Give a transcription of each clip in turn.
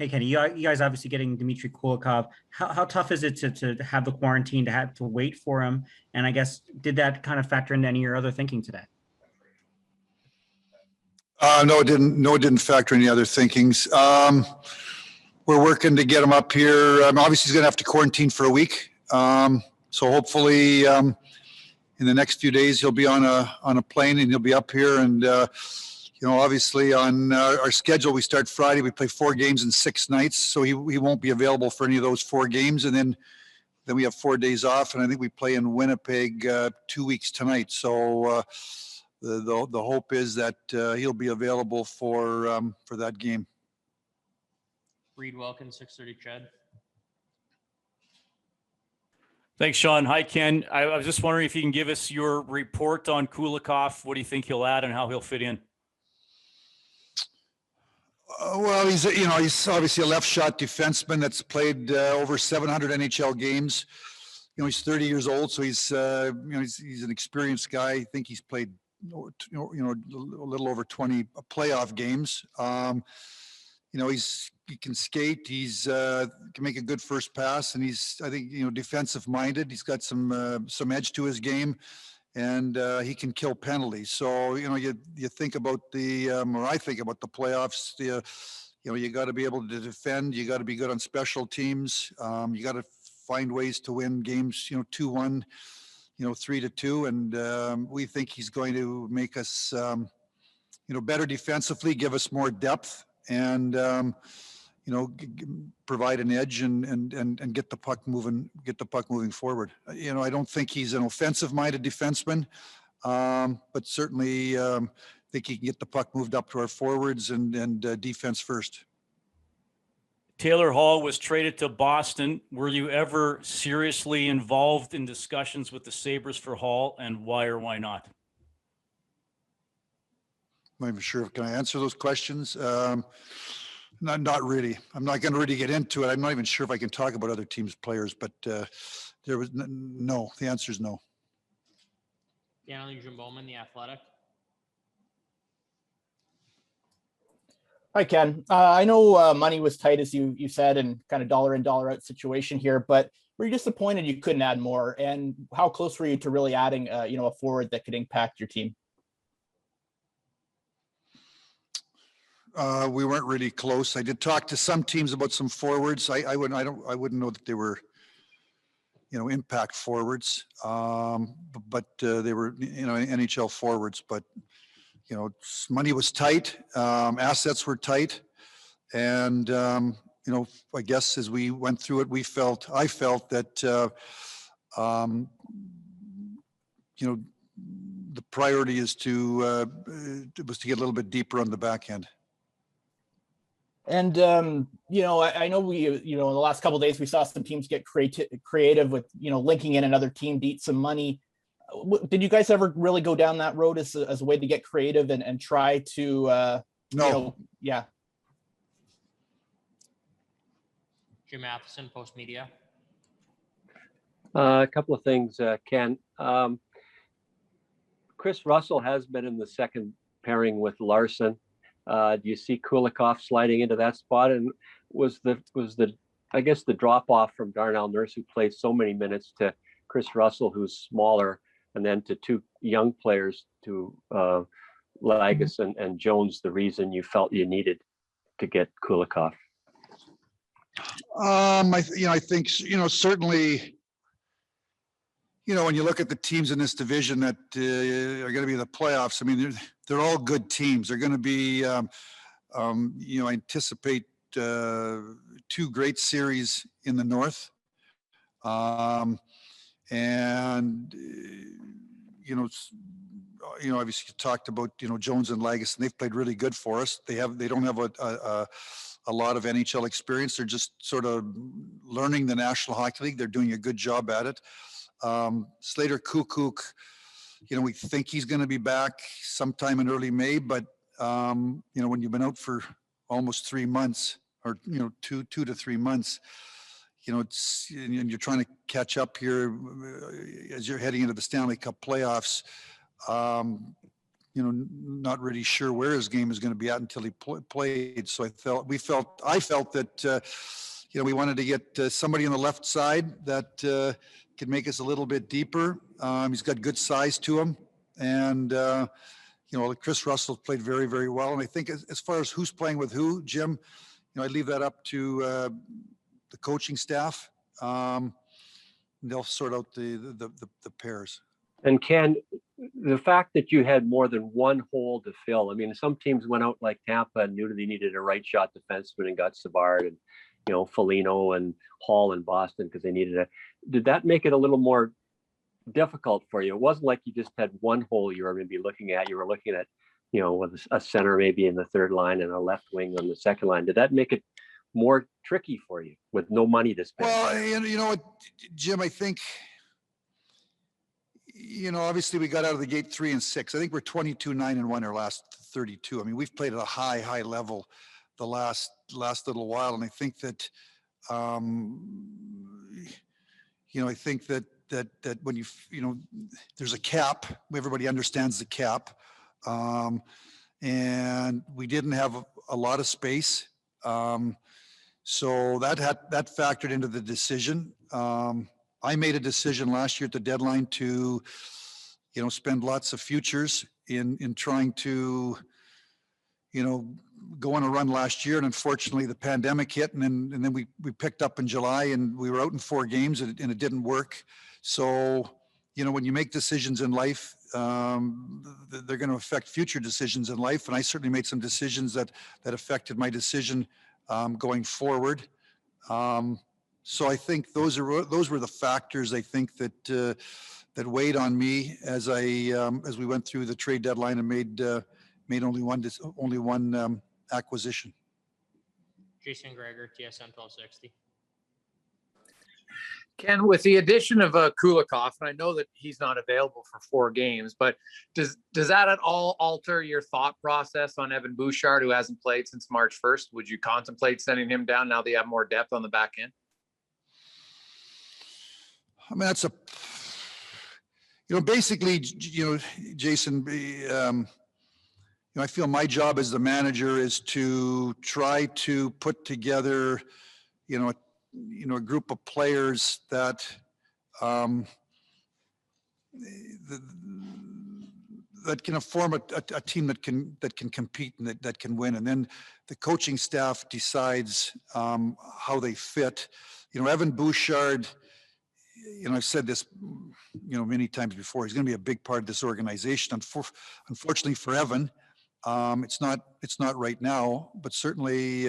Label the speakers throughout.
Speaker 1: Hey, Kenny, you guys obviously getting Dmitry Kulikov. How tough is it to have the quarantine, to have to wait for him? And I guess, did that kind of factor into any of your other thinking today?
Speaker 2: No, it didn't. No, it didn't factor any other thinkings. We're working to get him up here. Obviously, he's going to have to quarantine for a week. So hopefully, in the next few days, he'll be on a plane and he'll be up here. And obviously, on our schedule, we start Friday. We play 4 games in 6 nights, so he won't be available for any of those 4 games. And then we have 4 days off, and I think we play in Winnipeg 2 weeks tonight. So. The hope is that he'll be available for that game.
Speaker 3: Reed Wilkins, 630 Chad.
Speaker 4: Thanks, Sean. Hi, Ken. I was just wondering if you can give us your report on Kulikov. What do you think he'll add and how he'll fit in?
Speaker 2: Well, he's obviously a left shot defenseman that's played over 700 NHL games. He's 30 years old, so he's an experienced guy. I think he's played a little over 20 playoff games. He can skate. He's can make a good first pass, and I think defensive minded. He's got some edge to his game, and he can kill penalties. So you think about or I think about the playoffs. You got to be able to defend. You got to be good on special teams. You got to find ways to win games. 2-1. 3-2, and we think he's going to make us, better defensively, give us more depth, and provide an edge and get the puck moving forward. I don't think he's an offensive-minded defenseman, but certainly think he can get the puck moved up to our forwards and defense first.
Speaker 4: Taylor Hall was traded to Boston. Were you ever seriously involved in discussions with the Sabres for Hall, and why or why not?
Speaker 2: I'm not even sure. Can I answer those questions? Not really. I'm not going to really get into it. I'm not even sure if I can talk about other teams' players, but there was no. The answer is no.
Speaker 3: Daniel Bowman, The Athletic.
Speaker 5: Hi, Ken. I know money was tight, as you said, and kind of dollar in, dollar out situation here, but were you disappointed you couldn't add more? And how close were you to really adding, a forward that could impact your team?
Speaker 2: We weren't really close. I did talk to some teams about some forwards. I wouldn't know that they were, impact forwards, but they were, NHL forwards, but. Money was tight, assets were tight, and I guess as we went through it, I felt that the priority was to get a little bit deeper on the back end.
Speaker 5: And I know we in the last couple of days we saw some teams get creative with linking in another team to eat some money. Did you guys ever really go down that road as a way to get creative and try to,
Speaker 2: no.
Speaker 5: Yeah.
Speaker 3: Jim Matheson, Post Media.
Speaker 6: A couple of things, Ken. Chris Russell has been in the second pairing with Larson. Do you see Kulikov sliding into that spot? And was the drop off from Darnell Nurse, who plays so many minutes, to Chris Russell, who's smaller, and then to 2 young players, to Lagus and Jones, the reason you felt you needed to get Kulikov?
Speaker 2: I think certainly, when you look at the teams in this division that are going to be in the playoffs, I mean they're all good teams. They're going to be, I anticipate 2 great series in the North. And obviously you talked about Jones and Lagus, and they've played really good for us. They don't have a lot of NHL experience. They're just sort of learning the National Hockey League. They're doing a good job at it. Slater Kukuk, we think he's going to be back sometime in early May, but when you've been out for almost 3 months, or 2 to 3 months, and you're trying to catch up here as you're heading into the Stanley Cup playoffs. not really sure where his game is going to be at until he played. So I felt that, we wanted to get somebody on the left side that could make us a little bit deeper. He's got good size to him. And, Chris Russell played very, very well. And I think as far as who's playing with who, Jim, I leave that up to the coaching staff. They'll sort out the pairs.
Speaker 6: And Ken, the fact that you had more than one hole to fill, I mean, some teams went out like Tampa and knew they needed a right shot defenseman and got Savard and, Foligno and Hall in Boston because they needed did that make it a little more difficult for you? It wasn't like you just had one hole you were going to be looking at. You were looking at, with a center maybe in the third line and a left wing on the second line. Did that make it more tricky for you with no money to spend?
Speaker 2: Well, you know what, Jim, I think, obviously we got out of the gate 3-6. I think we're 22-9-1 our last 32. I mean, we've played at a high level the last little while. And I think that, I think that when there's a cap, everybody understands the cap. And we didn't have a lot of space. So that factored into the decision. I made a decision last year at the deadline to, spend lots of futures in trying to, go on a run last year. And unfortunately the pandemic hit and then we picked up in July and we were out in 4 games and it didn't work. So, when you make decisions in life, they're going to affect future decisions in life. And I certainly made some decisions that affected my decision going forward. So I think those were the factors I think that weighed on me as we went through the trade deadline and made only one acquisition.
Speaker 3: Jason Gregor, TSN 1260.
Speaker 7: Ken, with the addition of Kulikov, and I know that he's not available for 4 games, but does that at all alter your thought process on Evan Bouchard, who hasn't played since March 1st? Would you contemplate sending him down now that you have more depth on the back end?
Speaker 2: I mean, that's basically, Jason, I feel my job as the manager is to try to put together, a group of players that that can form a team that can compete and that can win. And then the coaching staff decides how they fit. Evan Bouchard, I've said this, many times before, he's going to be a big part of this organization. Unfortunately for Evan, it's not right now, but certainly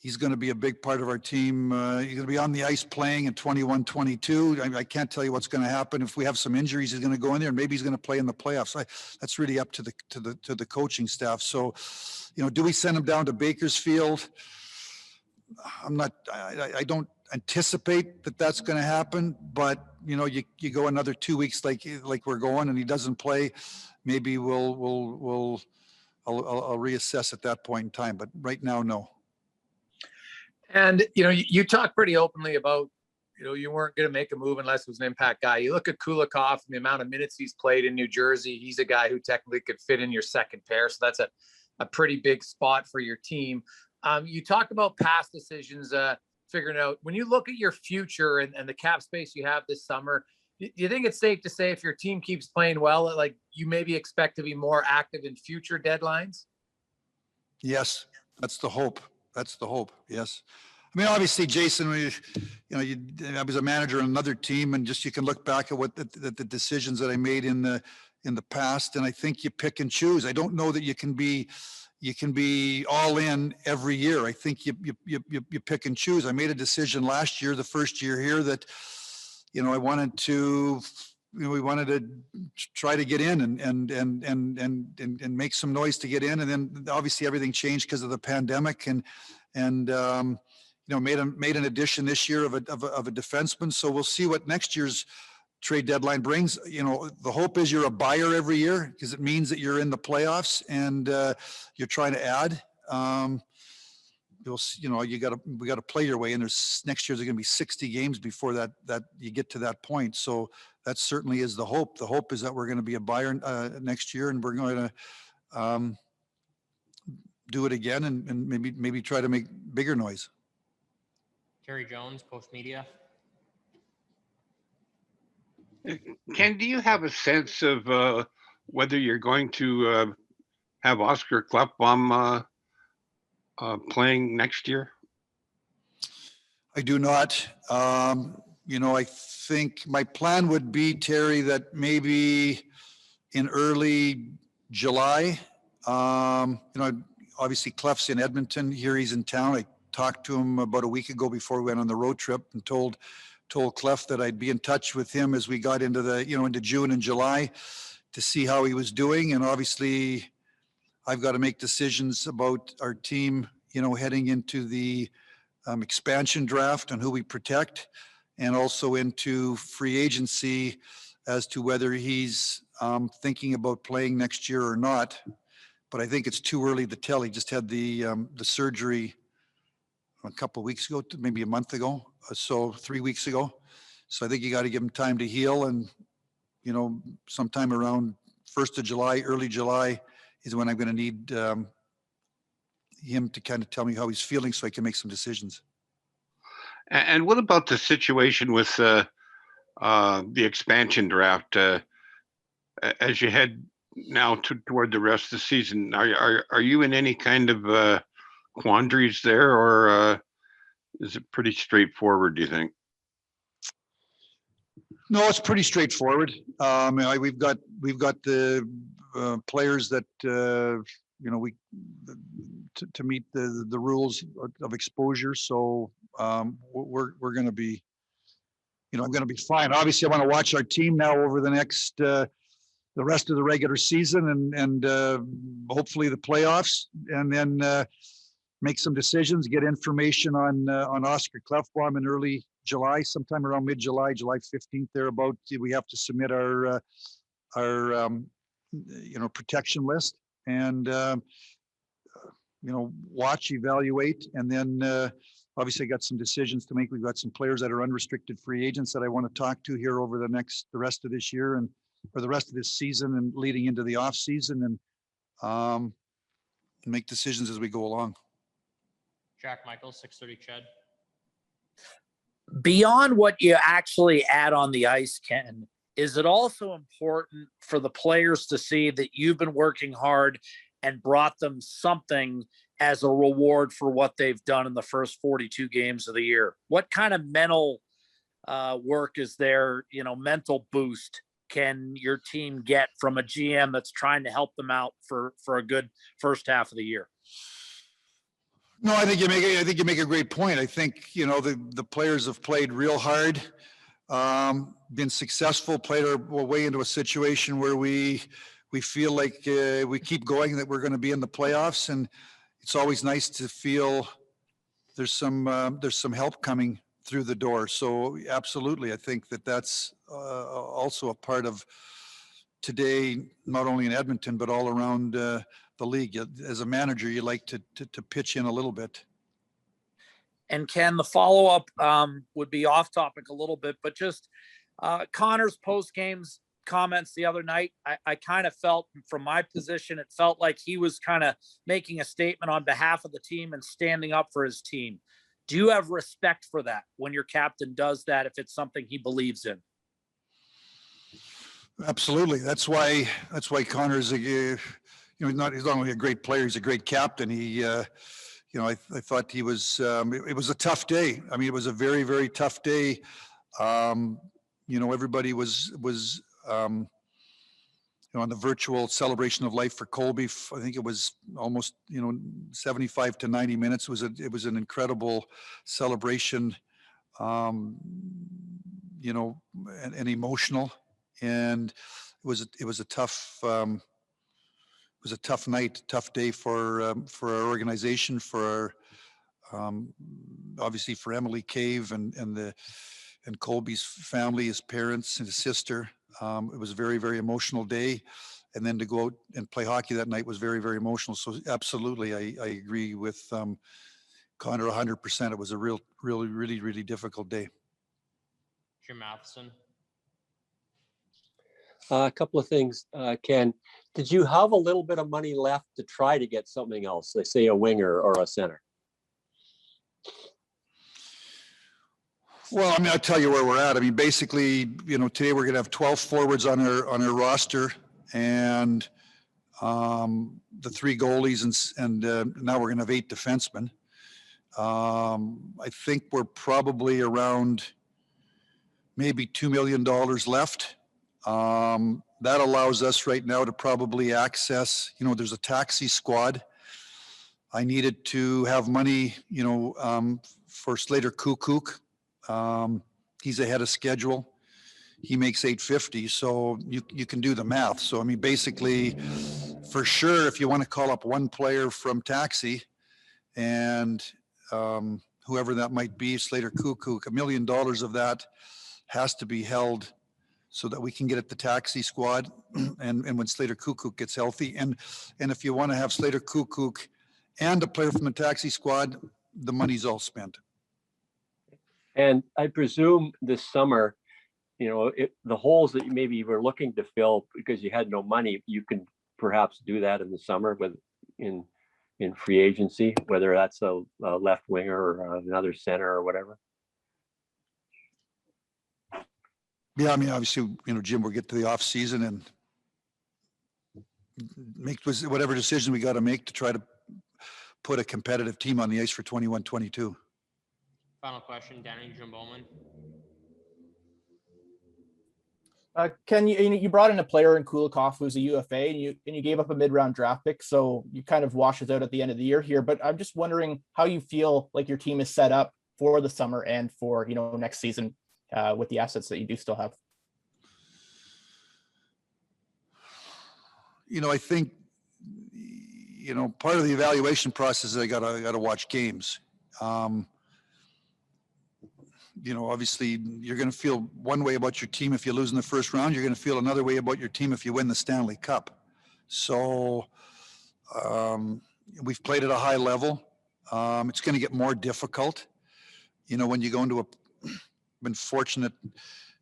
Speaker 2: he's going to be a big part of our team. He's going to be on the ice playing in 21-22. I can't tell you what's going to happen. If we have some injuries, he's going to go in there and maybe he's going to play in the playoffs. That's really up to the coaching staff. So, do we send him down to Bakersfield? I don't anticipate that that's going to happen, but you go another 2 weeks like we're going and he doesn't play, maybe I'll reassess at that point in time, but right now, no.
Speaker 7: And, you talk pretty openly about, you weren't going to make a move unless it was an impact guy. You look at Kulikov and the amount of minutes he's played in New Jersey. He's a guy who technically could fit in your second pair. So that's a pretty big spot for your team. You talked about past decisions, figuring out when you look at your future and the cap space you have this summer, do you think it's safe to say if your team keeps playing well, like you maybe expect to be more active in future deadlines?
Speaker 2: Yes, that's the hope. Yes. I mean, obviously, Jason, I was a manager on another team, and just you can look back at what the decisions that I made in the past, and I think you pick and choose. I don't know that you can be all in every year. I think you pick and choose. I made a decision last year, the first year here, that I wanted to. We wanted to try to get in and make some noise to get in, and then obviously everything changed because of the pandemic, and made an addition this year of a defenseman. So we'll see what next year's trade deadline brings. The hope is you're a buyer every year because it means that you're in the playoffs and you're trying to add. We got to play your way in. Next year's going to be 60 games before that you get to that point. So that certainly is the hope. The hope is that we're going to be a buyer next year, and we're going to do it again, and maybe try to make bigger noise.
Speaker 3: Terry Jones, Post Media.
Speaker 8: Ken, do you have a sense of whether you're going to have Oscar Klefbom playing next year?
Speaker 2: I do not. I think my plan would be, Terry, that maybe in early July, obviously Clef's in Edmonton. Here he's in town. I talked to him about a week ago before we went on the road trip, and told Clef that I'd be in touch with him as we got into into June and July to see how he was doing. And obviously I've got to make decisions about our team, heading into the expansion draft and who we protect, and also into free agency as to whether he's thinking about playing next year or not. But I think it's too early to tell. He just had the surgery a couple of weeks ago, maybe a month ago, so 3 weeks ago. So I think you got to give him time to heal, and sometime around 1st of July, early July, is when I'm going to need him to kind of tell me how he's feeling so I can make some decisions.
Speaker 8: And what about the situation with the expansion draft? As you head now toward the rest of the season, are you in any kind of quandaries there, or is it pretty straightforward, do you think?
Speaker 2: No, it's pretty straightforward. We've got the players that we to meet the rules of exposure. So we're going to be, I'm going to be fine. Obviously, I want to watch our team now over the next the rest of the regular season and hopefully the playoffs, and then make some decisions, get information on Oscar Klefbom in early July, sometime around mid-July, July 15th, thereabout. We have to submit our protection list, and watch, evaluate, and then obviously I got some decisions to make. We've got some players that are unrestricted free agents that I want to talk to here over the rest of this year, and for the rest of this season and leading into the off season, and make decisions as we go along.
Speaker 3: Jack Michaels, 630 Ched.
Speaker 9: Beyond what you actually add on the ice, Ken, is it also important for the players to see that you've been working hard and brought them something as a reward for what they've done in the first 42 games of the year? What kind of mental work is there, mental boost can your team get from a GM that's trying to help them out for a good first half of the year?
Speaker 2: No, I think you make a great point. I think, the players have played real hard, been successful, played our way into a situation where we feel like we keep going, that we're going to be in the playoffs. And it's always nice to feel there's some help coming through the door. So absolutely, I think that's also a part of today, not only in Edmonton, but all around the league. As a manager, you like to pitch in a little bit.
Speaker 9: And Ken, the follow-up would be off topic a little bit, but just Connor's post-games comments the other night, I kind of felt, from my position, it felt like he was kind of making a statement on behalf of the team and standing up for his team. Do you have respect for that when your captain does that, if it's something he believes in?
Speaker 2: Absolutely. That's why Connor's he's not only a great player, he's a great captain. He I thought he was it was a tough day. I mean, it was a very, very tough day. Everybody was on the virtual celebration of life for Colby. I think it was almost 75 to 90 minutes. It was an incredible celebration, and emotional, and it was a tough night, tough day for our organization, for obviously for Emily Cave and Colby's family, his parents and his sister. It was a very, very emotional day. And then to go out and play hockey that night was very, very emotional. So absolutely, I agree with Connor 100%. It was a really, really difficult day.
Speaker 3: Jim Matheson.
Speaker 6: A couple of things, Ken. Did you have a little bit of money left to try to get something else, let's say a winger or a center?
Speaker 2: Well, I mean, I'll tell you where we're at. I mean, basically, you know, today we're going to have 12 forwards on our roster, and the 3 goalies, and now we're going to have 8 defensemen. I think we're probably around maybe $2 million left. That allows us right now to probably access, you know, there's a taxi squad. I needed to have money, you know, for Slater Kukuk. He's ahead of schedule. He makes $850, so you can do the math. So, I mean, basically, for sure, if you want to call up one player from taxi and whoever that might be, Slater Kukuk, $1 million of that has to be held so that we can get at the taxi squad and when Slater Kukuk gets healthy. And if you want to have Slater Kukuk and a player from the taxi squad, the money's all spent.
Speaker 6: And I presume this summer, you know, the holes that maybe you were looking to fill because you had no money, you can perhaps do that in the summer with in free agency, whether that's a left winger or another center or whatever.
Speaker 2: Yeah, I mean, obviously, you know, Jim, we'll get to the off season and make whatever decision we got to make to try to put a competitive team on the ice for 21-22.
Speaker 3: Final question, Danny Jim Bowman.
Speaker 5: Ken, you brought in a player in Kulikov who's a UFA, and you gave up a mid-round draft pick, so you kind of washes out at the end of the year here. But I'm just wondering how you feel like your team is set up for the summer and for, you know, next season with the assets that you do still have.
Speaker 2: You know, I think, you know, part of the evaluation process is I gotta watch games. You know, obviously you're going to feel one way about your team if you lose in the first round. You're going to feel another way about your team if you win the Stanley Cup. So we've played at a high level. It's going to get more difficult. You know, when you go into been fortunate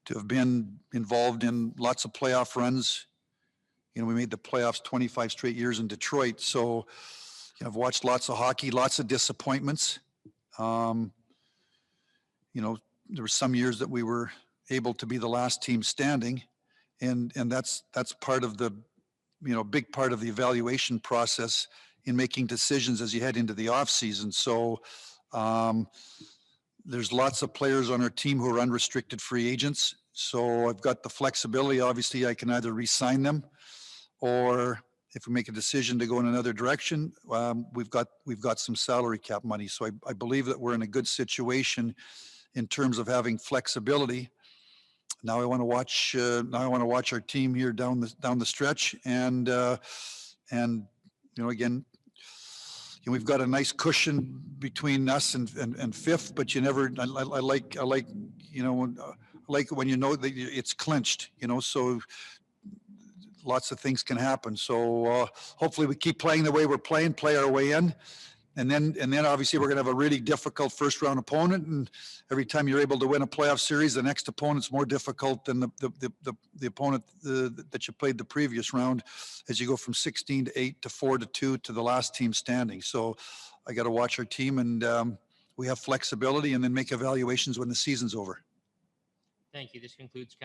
Speaker 2: to have been involved in lots of playoff runs. You know, we made the playoffs 25 straight years in Detroit. So, you know, I've watched lots of hockey, lots of disappointments. You know, there were some years that we were able to be the last team standing, and that's part of the, you know, big part of the evaluation process in making decisions as you head into the off season. So there's lots of players on our team who are unrestricted free agents. So I've got the flexibility. Obviously, I can either re-sign them, or if we make a decision to go in another direction, we've got some salary cap money. So I believe that we're in a good situation in terms of having flexibility. Now I want to watch. Now I want to watch our team here down the stretch, and you know, again, you know, we've got a nice cushion between us and fifth, but you never. I like you know, like when you know that it's clinched. You know, so lots of things can happen. So hopefully we keep playing the way we're playing, play our way in. And then obviously we're going to have a really difficult first round opponent. And every time you're able to win a playoff series, the next opponent's more difficult than the opponent that you played the previous round, as you go from 16-8 to 4-2 to the last team standing. So I got to watch our team, and we have flexibility, and then make evaluations when the season's over.
Speaker 3: Thank you. This concludes